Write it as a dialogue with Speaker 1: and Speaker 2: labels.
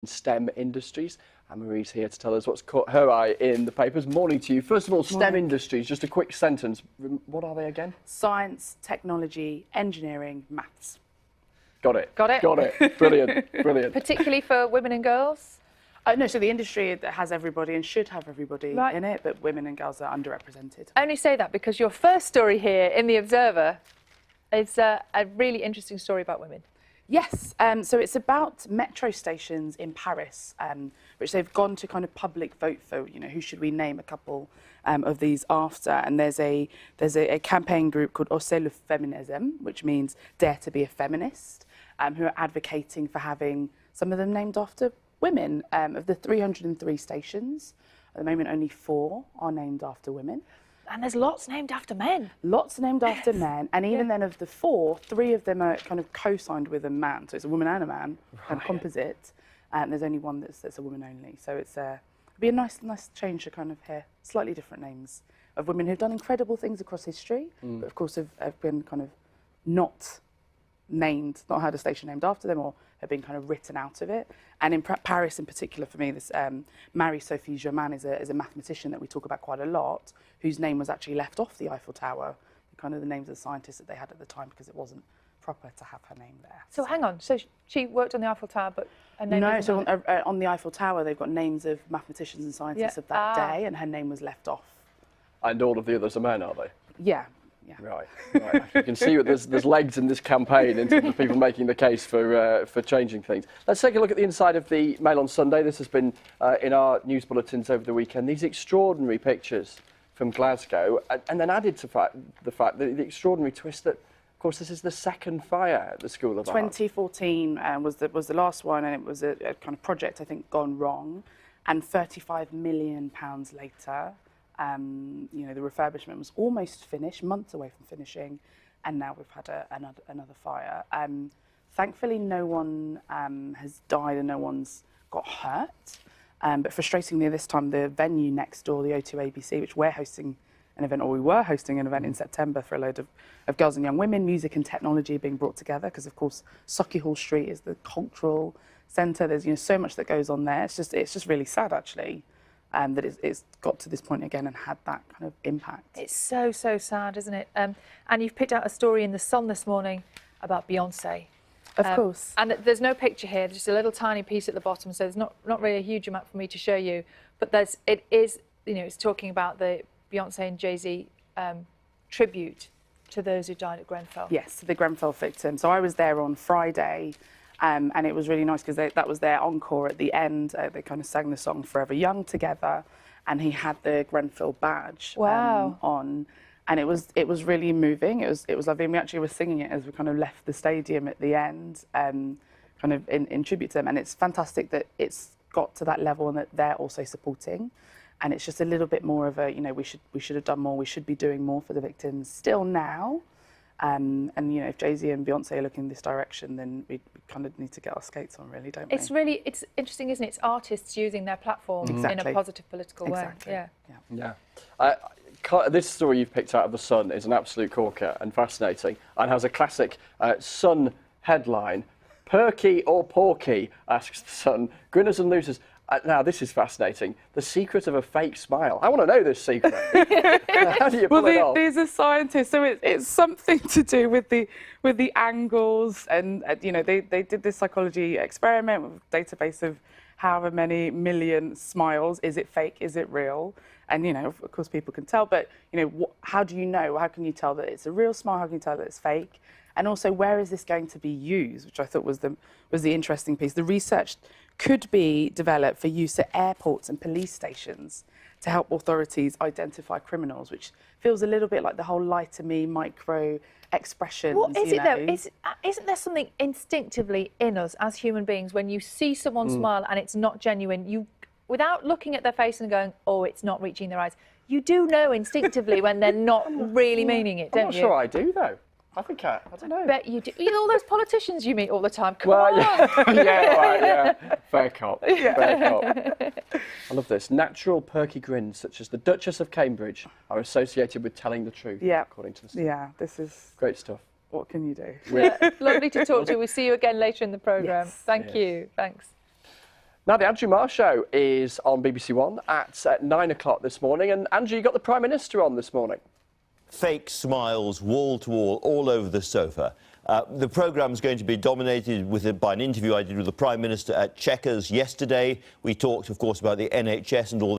Speaker 1: STEM industries. Anne-Marie's here to tell us what's caught her eye in the papers. Morning to you. First of all, STEM industries, just a quick sentence. What are they again?
Speaker 2: Science, technology, engineering, maths.
Speaker 1: Got it.
Speaker 3: Got it?
Speaker 1: Got it. Brilliant. Brilliant.
Speaker 3: Particularly for women and girls?
Speaker 2: No, so the industry has everybody and should have everybody in it, but women and girls are underrepresented.
Speaker 3: I only say that because your first story here in The Observer is a really interesting story about women.
Speaker 2: Yes, so it's about metro stations in Paris, which they've gone to kind of public vote for, you know, who should we name a couple of these after. And there's a campaign group called Osez le Feminisme, which means dare to be a feminist, who are advocating for having some of them named after women. Of the 303 stations, at the moment only 4 are named after women.
Speaker 3: And there's lots named after men.
Speaker 2: Lots named after men, and even then of the 4, 3 of them are kind of co-signed with a man, so it's a woman and a man, and composite, and there's only one that's a woman only. So it'd be a nice change to kind of hear slightly different names of women who've done incredible things across history, but of course have been kind of not named, not had a station named after them, or have been kind of written out of it. And in Paris in particular, for me, this Marie-Sophie Germain is a mathematician that we talk about quite a lot, whose name was actually left off the Eiffel Tower, kind of the names of the scientists that they had at the time, because it wasn't proper to have her name there.
Speaker 3: So hang on, so she worked on the Eiffel Tower, but her name
Speaker 2: No,
Speaker 3: isn't
Speaker 2: so on the Eiffel Tower, they've got names of mathematicians and scientists of that day, and her name was left off.
Speaker 1: And all of the others are men, are they?
Speaker 2: Yeah.
Speaker 1: Right. You can see there's legs in this campaign in terms of people making the case for changing things. Let's take a look at the inside of the Mail on Sunday. This has been in our news bulletins over the weekend. These extraordinary pictures from Glasgow, and then added to the fact that the extraordinary twist that, of course, this is the second fire at the School of Art.
Speaker 2: 2014 was the last one, and it was a kind of project, I think, gone wrong, and £35 million later. You know, the refurbishment was almost finished, months away from finishing, and now we've had another fire. Thankfully, no one has died and no one's got hurt. But frustratingly, this time, the venue next door, the O2 ABC, which we're hosting an event, or we were hosting an event in September for a load of girls and young women, music and technology being brought together, because, of course, Sauchiehall Street is the cultural centre. There's, you know, so much that goes on there. It's just really sad, actually. That it's got to this point again and had that kind of impact.
Speaker 3: It's so sad, isn't it? And you've picked out a story in The Sun this morning about Beyonce.
Speaker 2: Of course.
Speaker 3: And there's no picture here, just a little tiny piece at the bottom, so there's not really a huge amount for me to show you. But it is, you know, it's talking about the Beyonce and Jay-Z tribute to those who died at Grenfell.
Speaker 2: Yes, the Grenfell victims. So I was there on Friday. And it was really nice because that was their encore at the end. They kind of sang the song Forever Young together, and he had the Grenfell badge on, and it was really moving. It was lovely. And we actually were singing it as we kind of left the stadium at the end, kind of in tribute to them. And it's fantastic that it's got to that level and that they're also supporting. And it's just a little bit more of a, you know, we should have done more. We should be doing more for the victims still now. And, you know, if Jay-Z and Beyonce are looking this direction, then we kind of need to get our skates on, really, don't we?
Speaker 3: It's interesting, isn't it? It's artists using their platform in a positive political way.
Speaker 2: Yeah.
Speaker 1: This story you've picked out of The Sun is an absolute corker and fascinating, and has a classic Sun headline. Perky or porky, asks The Sun. Grinners and losers. Now, this is fascinating. The secret of a fake smile. I want to know this secret. How do you pull it off?
Speaker 2: These are scientists, so it's something to do with the angles, and you know, they did this psychology experiment with a database of however many million smiles. Is it fake? Is it real? And you know, of course, people can tell, but you know, how do you know? How can you tell that it's a real smile? How can you tell that it's fake? And also, where is this going to be used? Which I thought was the interesting piece. The research could be developed for use at airports and police stations to help authorities identify criminals, which feels a little bit like the whole lie to me micro expressions.
Speaker 3: What is it though? Isn't there something instinctively in us as human beings when you see someone smile and it's not genuine, you, without looking at their face and going, oh, it's not reaching their eyes, you do know instinctively when they're not really meaning it, don't you?
Speaker 1: I'm not sure I do, though. I think I don't know.
Speaker 3: I bet you do. You know all those politicians you meet all the time. Come on.
Speaker 1: Yeah. Fair cop. Fair cop. I love this. Natural perky grins, such as the Duchess of Cambridge, are associated with telling the truth.
Speaker 2: Yeah.
Speaker 1: According to the story.
Speaker 2: Yeah, this is
Speaker 1: great stuff.
Speaker 2: What can you do?
Speaker 3: Lovely to talk to you. We'll see you again later in the programme.
Speaker 2: Yes.
Speaker 3: Thank you. Thanks.
Speaker 1: Now, the Andrew Marr Show is on BBC One at 9 o'clock this morning. And Andrew, you got the Prime Minister on this morning.
Speaker 4: Fake smiles wall to wall all over the sofa. The programme is going to be dominated by an interview I did with the Prime Minister at Chequers yesterday. We talked, of course, about the NHS and all